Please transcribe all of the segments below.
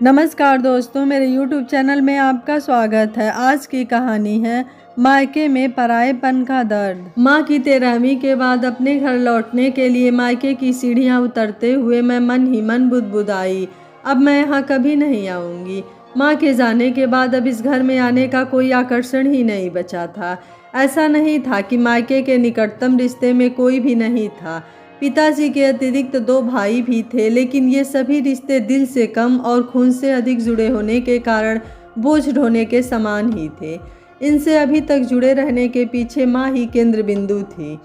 नमस्कार दोस्तों, मेरे YouTube चैनल में आपका स्वागत है। आज की कहानी है मायके में परायेपन का दर्द। माँ की 13वीं के बाद अपने घर लौटने के लिए मायके की सीढ़ियाँ उतरते हुए मैं मन ही मन बुदबुदाई, अब मैं यहाँ कभी नहीं आऊँगी। माँ के जाने के बाद अब इस घर में आने का कोई आकर्षण ही नहीं बचा था। ऐसा नहीं था कि मायके के निकटतम रिश्ते में कोई भी नहीं था। पिताजी के अतिरिक्त 2 भाई भी थे, लेकिन ये सभी रिश्ते दिल से कम और खून से अधिक जुड़े होने के कारण बोझ ढोने के समान ही थे। इनसे अभी तक जुड़े रहने के पीछे माँ ही केंद्र बिंदु थी।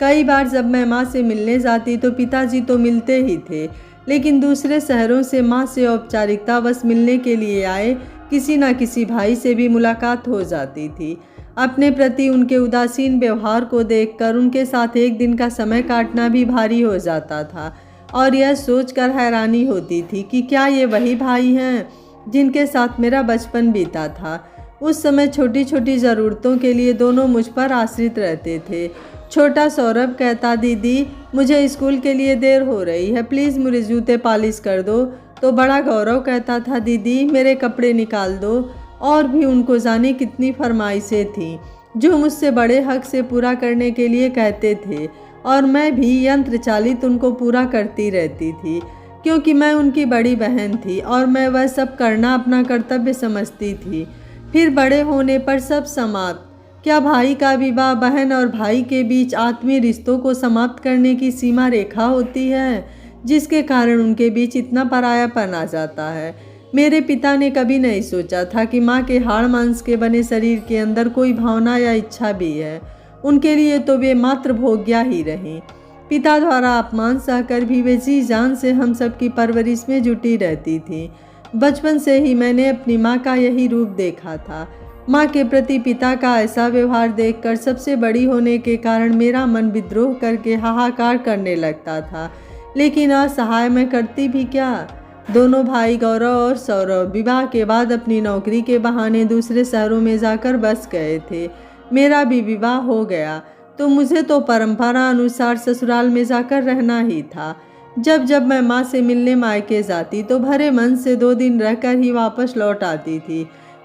कई बार जब मैं माँ से मिलने जाती तो पिताजी तो मिलते ही थे, लेकिन दूसरे शहरों से माँ से औपचारिकता बस मिलने के लिए आए किसी न किसी भाई से भी मुलाकात हो जाती थी। अपने प्रति उनके उदासीन व्यवहार को देखकर उनके साथ एक दिन का समय काटना भी भारी हो जाता था और यह सोचकर हैरानी होती थी कि क्या ये वही भाई हैं जिनके साथ मेरा बचपन बीता था। उस समय छोटी छोटी ज़रूरतों के लिए दोनों मुझ पर आश्रित रहते थे। छोटा सौरभ कहता, दीदी मुझे स्कूल के लिए देर हो रही है, प्लीज़ मेरे जूते पॉलिश कर दो। तो बड़ा गौरव कहता था, दीदी मेरे कपड़े निकाल दो। और भी उनको जाने कितनी फरमाइशें थीं जो मुझसे बड़े हक से पूरा करने के लिए कहते थे, और मैं भी यंत्र चालित उनको पूरा करती रहती थी, क्योंकि मैं उनकी बड़ी बहन थी और मैं वह सब करना अपना कर्तव्य समझती थी। फिर बड़े होने पर सब समाप्त। क्या भाई का विवाह बहन और भाई के बीच आत्मीय रिश्तों को समाप्त करने की सीमा रेखा होती है, जिसके कारण उनके बीच इतना परायापन आ जाता है। मेरे पिता ने कभी नहीं सोचा था कि माँ के हाड़ मांस के बने शरीर के अंदर कोई भावना या इच्छा भी है। उनके लिए तो वे मात्र भोग्या ही रहीं। पिता द्वारा अपमान सहकर भी वे जी जान से हम सब की परवरिश में जुटी रहती थी। बचपन से ही मैंने अपनी माँ का यही रूप देखा था। माँ के प्रति पिता का ऐसा व्यवहार देखकर सबसे बड़ी होने के कारण मेरा मन विद्रोह करके हाहाकार करने लगता था, लेकिन असहाय मैं करती भी क्या। दोनों भाई गौरव और सौरभ विवाह के बाद अपनी नौकरी के बहाने दूसरे शहरों में जाकर बस गए थे। मेरा भी विवाह हो गया तो मुझे तो परंपरा अनुसार ससुराल में जाकर रहना ही था। जब जब मैं माँ से मिलने मायके जाती तो भरे मन से 2 दिन रहकर ही वापस लौट आती थी,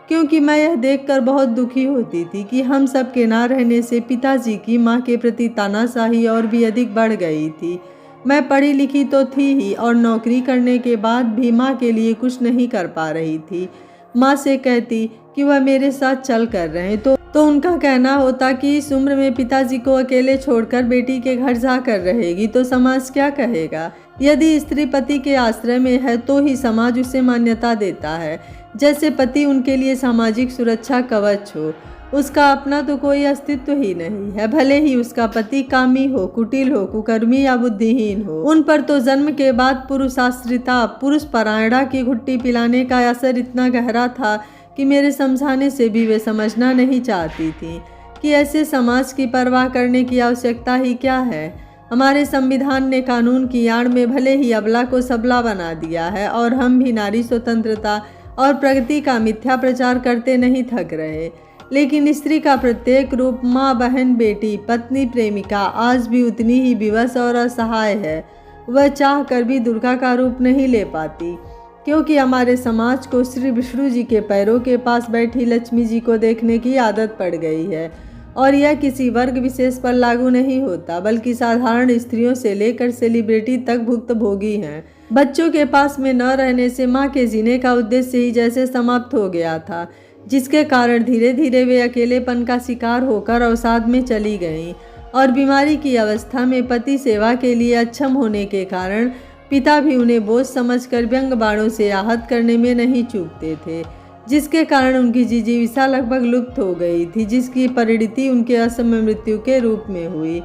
क्योंकि मैं यह देखकर बहुत दुखी होती थी कि हम सब के ना रहने से पिताजी की माँ के प्रति तानाशाही और भी अधिक बढ़ गई थी। मैं पढ़ी लिखी तो थी ही और नौकरी करने के बाद भी माँ के लिए कुछ नहीं कर पा रही थी। माँ से कहती कि वह मेरे साथ चल कर रहें तो उनका कहना होता कि इस उम्र में पिताजी को अकेले छोड़कर बेटी के घर जाकर रहेगी तो समाज क्या कहेगा। यदि स्त्री पति के आश्रय में है तो ही समाज उसे मान्यता देता है, जैसे पति उनके लिए सामाजिक सुरक्षा कवच हो। उसका अपना तो कोई अस्तित्व ही नहीं है, भले ही उसका पति कामी हो, कुटिल हो, कुकर्मी या बुद्धिहीन हो। उन पर तो जन्म के बाद पुरुषाश्रिता, पुरुष परायणा की घुट्टी पिलाने का असर इतना गहरा था कि मेरे समझाने से भी वे समझना नहीं चाहती थी कि ऐसे समाज की परवाह करने की आवश्यकता ही क्या है। हमारे संविधान ने कानून की आड़ में भले ही अबला को सबला बना दिया है और हम भी नारी स्वतंत्रता और प्रगति का मिथ्या प्रचार करते नहीं थक रहे, लेकिन स्त्री का प्रत्येक रूप माँ, बहन, बेटी, पत्नी, प्रेमिका आज भी उतनी ही विवश और असहाय है। वह चाह कर भी दुर्गा का रूप नहीं ले पाती, क्योंकि हमारे समाज को श्री विष्णु जी के पैरों के पास बैठी लक्ष्मी जी को देखने की आदत पड़ गई है। और यह किसी वर्ग विशेष पर लागू नहीं होता, बल्कि साधारण स्त्रियों से लेकर सेलिब्रिटी तक भुक्तभोगी हैं। बच्चों के पास में न रहने से माँ के जीने का उद्देश्य ही जैसे समाप्त हो गया था, जिसके कारण धीरे धीरे वे अकेलेपन का शिकार होकर अवसाद में चली गईं और बीमारी की अवस्था में पति सेवा के लिए अक्षम होने के कारण पिता भी उन्हें बोझ समझकर व्यंग बाणों से आहत करने में नहीं चूकते थे, जिसके कारण उनकी जिजीविषा लगभग लुप्त हो गई थी, जिसकी परिणति उनके असमय मृत्यु के रूप में हुई।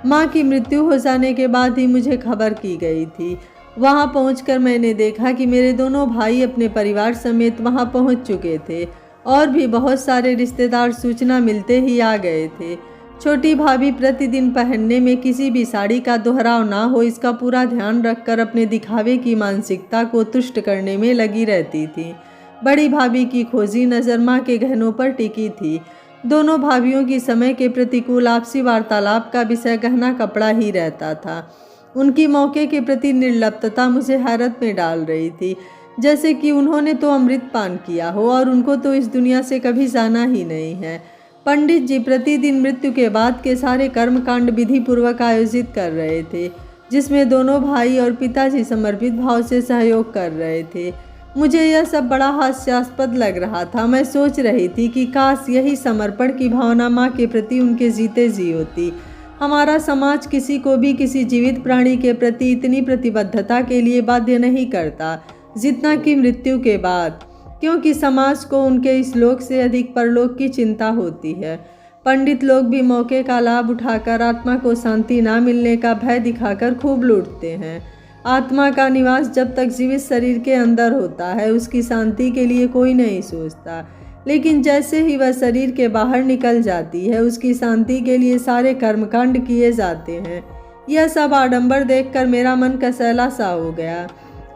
माँ की मृत्यु हो जाने के बाद ही मुझे खबर की गई थी। वहाँ पहुँचकर मैंने देखा कि मेरे दोनों भाई अपने परिवार समेत वहाँ पहुँच चुके थे और भी बहुत सारे रिश्तेदार सूचना मिलते ही आ गए थे। छोटी भाभी प्रतिदिन पहनने में किसी भी साड़ी का दोहराव ना हो, इसका पूरा ध्यान रखकर अपने दिखावे की मानसिकता को तुष्ट करने में लगी रहती थी। बड़ी भाभी की खोजी नज़र माँ के गहनों पर टिकी थी। दोनों भाभियों की समय के प्रतिकूल आपसी वार्तालाप का विषय गहना कपड़ा ही रहता था। उनकी मौके के प्रति निर्लिप्तता मुझे हैरत में डाल रही थी। जैसे कि उन्होंने तो अमृत पान किया हो और उनको तो इस दुनिया से कभी जाना ही नहीं है। पंडित जी प्रतिदिन मृत्यु के बाद के सारे कर्मकांड विधि पूर्वक आयोजित कर रहे थे, जिसमें दोनों भाई और पिताजी समर्पित भाव से सहयोग कर रहे थे। मुझे यह सब बड़ा हास्यास्पद लग रहा था। मैं सोच रही थी कि काश यही समर्पण की भावना माँ के प्रति उनके जीते जी होती। हमारा समाज किसी को भी किसी जीवित प्राणी के प्रति इतनी प्रतिबद्धता के लिए बाध्य नहीं करता जितना कि मृत्यु के बाद, क्योंकि समाज को उनके इस लोक से अधिक परलोक की चिंता होती है। पंडित लोग भी मौके का लाभ उठाकर आत्मा को शांति ना मिलने का भय दिखाकर खूब लूटते हैं। आत्मा का निवास जब तक जीवित शरीर के अंदर होता है उसकी शांति के लिए कोई नहीं सोचता, लेकिन जैसे ही वह शरीर के बाहर निकल जाती है उसकी शांति के लिए सारे कर्मकांड किए जाते हैं। यह सब आडंबर देखकर मेरा मन कसैला सा हो गया।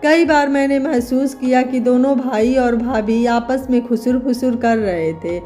कई बार मैंने महसूस किया कि दोनों भाई और भाभी आपस में खुसुर फुसुर कर रहे थे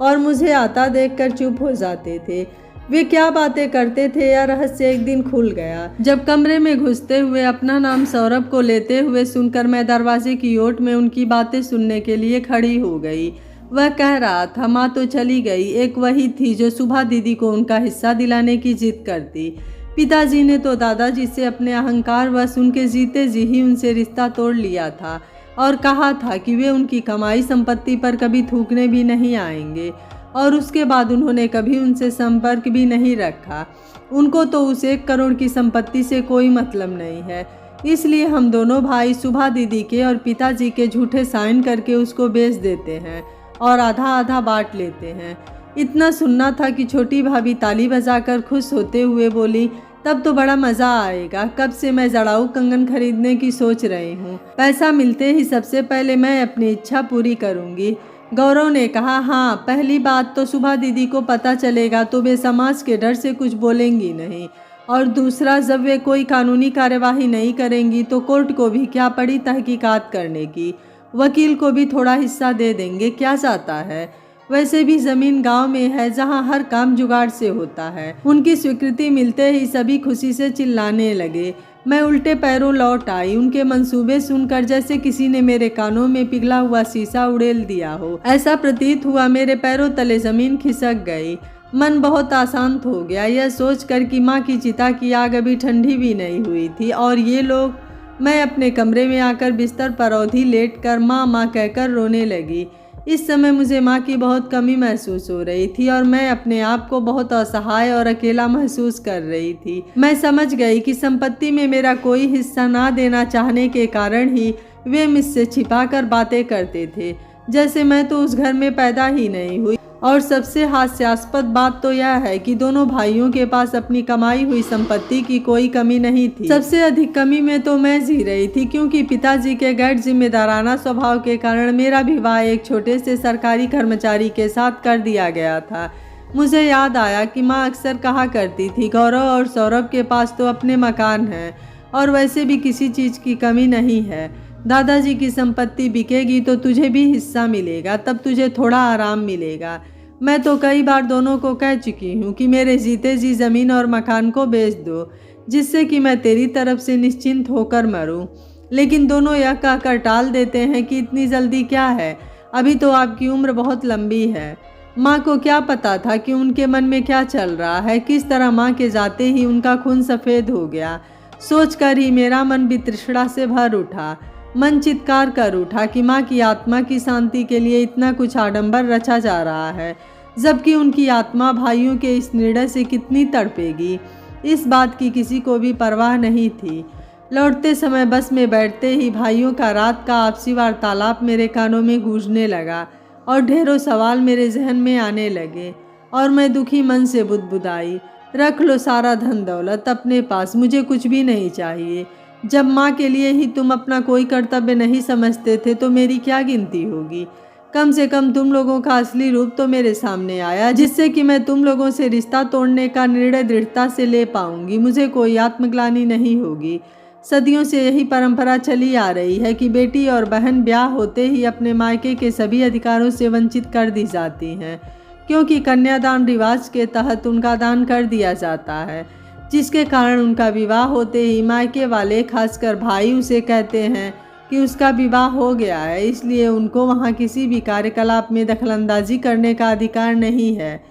और मुझे आता देखकर चुप हो जाते थे। वे क्या बातें करते थे यह रहस्य एक दिन खुल गया। जब कमरे में घुसते हुए अपना नाम सौरभ को लेते हुए सुनकर मैं दरवाजे की ओट में उनकी बातें सुनने के लिए खड़ी हो गई। वह कह रहा था, माँ तो चली गई, एक वही थी जो सुबह दीदी को उनका हिस्सा दिलाने की जिद करती। पिताजी ने तो दादाजी से अपने अहंकार वश उनके जीते जी ही उनसे रिश्ता तोड़ लिया था और कहा था कि वे उनकी कमाई संपत्ति पर कभी थूकने भी नहीं आएंगे, और उसके बाद उन्होंने कभी उनसे संपर्क भी नहीं रखा। उनको तो उस 1 करोड़ की संपत्ति से कोई मतलब नहीं है, इसलिए हम दोनों भाई सुबह दीदी के और पिताजी के झूठे साइन करके उसको बेच देते हैं और आधा आधा बांट लेते हैं। इतना सुनना था कि छोटी भाभी ताली बजाकर खुश होते हुए बोली, तब तो बड़ा मज़ा आएगा। कब से मैं जड़ाऊ कंगन खरीदने की सोच रही हूँ। पैसा मिलते ही सबसे पहले मैं अपनी इच्छा पूरी करूँगी। गौरव ने कहा, हाँ, पहली बात तो सुबह दीदी को पता चलेगा तो वे समाज के डर से कुछ बोलेंगी नहीं, और दूसरा, जब वे कोई कानूनी कार्यवाही नहीं करेंगी तो कोर्ट को भी क्या पड़ी तहकीकात करने की। वकील को भी थोड़ा हिस्सा दे देंगे, क्या जाता है। वैसे भी जमीन गांव में है जहां हर काम जुगाड़ से होता है। उनकी स्वीकृति मिलते ही सभी खुशी से चिल्लाने लगे। मैं उल्टे पैरों लौट आई। उनके मंसूबे सुनकर जैसे किसी ने मेरे कानों में पिघला हुआ शीशा उड़ेल दिया हो, ऐसा प्रतीत हुआ। मेरे पैरों तले जमीन खिसक गई। मन बहुत आशांत हो गया यह सोचकर कि माँ की चिता की आग अभी ठंडी भी नहीं हुई थी और ये लोग। मैं अपने कमरे में आकर बिस्तर पर औधी लेटकर माँ माँ कहकर रोने लगी। इस समय मुझे माँ की बहुत कमी महसूस हो रही थी और मैं अपने आप को बहुत असहाय और अकेला महसूस कर रही थी। मैं समझ गई कि संपत्ति में मेरा कोई हिस्सा ना देना चाहने के कारण ही वे मुझसे छिपाकर बातें करते थे, जैसे मैं तो उस घर में पैदा ही नहीं हुई। और सबसे हास्यास्पद बात तो यह है कि दोनों भाइयों के पास अपनी कमाई हुई संपत्ति की कोई कमी नहीं थी। सबसे अधिक कमी में तो मैं जी रही थी, क्योंकि पिताजी के गैर जिम्मेदाराना स्वभाव के कारण मेरा विवाह एक छोटे से सरकारी कर्मचारी के साथ कर दिया गया था। मुझे याद आया कि माँ अक्सर कहा करती थी, गौरव और सौरभ के पास तो अपने मकान हैं और वैसे भी किसी चीज़ की कमी नहीं है। दादाजी की संपत्ति बिकेगी तो तुझे भी हिस्सा मिलेगा, तब तुझे थोड़ा आराम मिलेगा। मैं तो कई बार दोनों को कह चुकी हूँ कि मेरे जीते जी ज़मीन और मकान को बेच दो, जिससे कि मैं तेरी तरफ से निश्चिंत होकर मरूं। लेकिन दोनों यह कहकर टाल देते हैं कि इतनी जल्दी क्या है, अभी तो आपकी उम्र बहुत लंबी है। माँ को क्या पता था कि उनके मन में क्या चल रहा है। किस तरह माँ के जाते ही उनका खून सफ़ेद हो गया, सोचकर ही मेरा मन वितृष्णा से भर उठा। मन चित्कार कर उठा कि माँ की आत्मा की शांति के लिए इतना कुछ आडंबर रचा जा रहा है, जबकि उनकी आत्मा भाइयों के इस निर्णय से कितनी तड़पेगी, इस बात की किसी को भी परवाह नहीं थी। लौटते समय बस में बैठते ही भाइयों का रात का आपसी वार्तालाप मेरे कानों में गूंजने लगा और ढेरों सवाल मेरे जहन में आने लगे और मैं दुखी मन से बुदबुदाई, रख लो सारा धन दौलत अपने पास, मुझे कुछ भी नहीं चाहिए। जब माँ के लिए ही तुम अपना कोई कर्तव्य नहीं समझते थे तो मेरी क्या गिनती होगी। कम से कम तुम लोगों का असली रूप तो मेरे सामने आया, जिससे कि मैं तुम लोगों से रिश्ता तोड़ने का निर्णय दृढ़ता से ले पाऊंगी। मुझे कोई आत्मग्लानि नहीं होगी। सदियों से यही परंपरा चली आ रही है कि बेटी और बहन ब्याह होते ही अपने मायके के सभी अधिकारों से वंचित कर दी जाती हैं, क्योंकि कन्यादान रिवाज के तहत उनका दान कर दिया जाता है, जिसके कारण उनका विवाह होते ही मायके वाले, खासकर भाई, उसे कहते हैं कि उसका विवाह हो गया है, इसलिए उनको वहाँ किसी भी कार्यकलाप में दखलंदाजी करने का अधिकार नहीं है।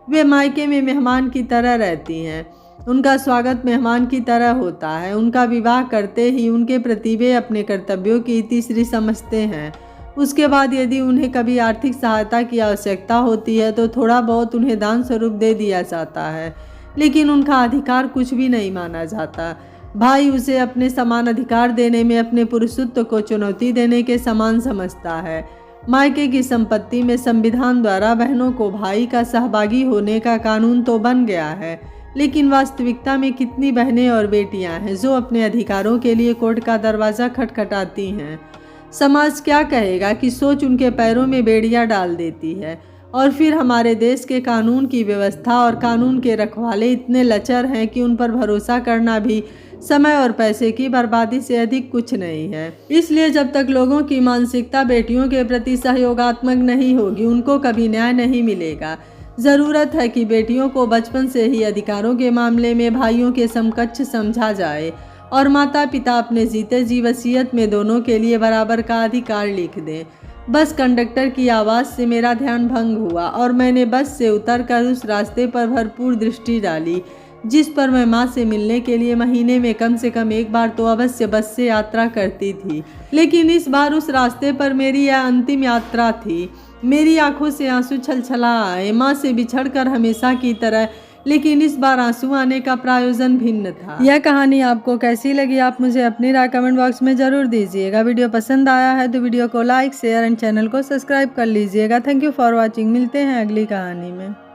वे मायके में मेहमान की तरह रहती हैं। उनका स्वागत मेहमान की तरह होता है। उनका विवाह करते ही उनके प्रति वे अपने कर्तव्यों की तीसरी समझते हैं। उसके बाद यदि उन्हें कभी आर्थिक सहायता की आवश्यकता होती है तो थोड़ा बहुत उन्हें दान स्वरूप दे दिया जाता है, लेकिन उनका अधिकार कुछ भी नहीं माना जाता। भाई उसे अपने समान अधिकार देने में अपने पुरुषत्व को चुनौती देने के समान समझता है। मायके की संपत्ति में संविधान द्वारा बहनों को भाई का सहभागी होने का कानून तो बन गया है, लेकिन वास्तविकता में कितनी बहनें और बेटियां हैं जो अपने अधिकारों के लिए कोर्ट का दरवाज़ा खटखटाती हैं। समाज क्या कहेगा कि सोच उनके पैरों में बेड़ियां डाल देती है। और फिर हमारे देश के कानून की व्यवस्था और कानून के रखवाले इतने लचर हैं कि उन पर भरोसा करना भी समय और पैसे की बर्बादी से अधिक कुछ नहीं है। इसलिए जब तक लोगों की मानसिकता बेटियों के प्रति सहयोगात्मक नहीं होगी, उनको कभी न्याय नहीं मिलेगा। ज़रूरत है कि बेटियों को बचपन से ही अधिकारों के मामले में भाइयों के समकक्ष समझा जाए और माता पिता अपने जीते जी वसीयत में दोनों के लिए बराबर का अधिकार लिख दें। बस कंडक्टर की आवाज़ से मेरा ध्यान भंग हुआ और मैंने बस से उतरकर उस रास्ते पर भरपूर दृष्टि डाली जिस पर मैं माँ से मिलने के लिए महीने में कम से कम एक बार तो अवश्य बस से यात्रा करती थी। लेकिन इस बार उस रास्ते पर मेरी यह अंतिम यात्रा थी। मेरी आंखों से आंसू छलछला आए, माँ से बिछड़कर हमेशा की तरह, लेकिन इस बार आंसू आने का प्रायोजन भिन्न था। यह कहानी आपको कैसी लगी आप मुझे अपनी राय कमेंट बॉक्स में ज़रूर दीजिएगा। वीडियो पसंद आया है तो वीडियो को लाइक शेयर एंड चैनल को सब्सक्राइब कर लीजिएगा। Thank you for watching. मिलते हैं अगली कहानी में।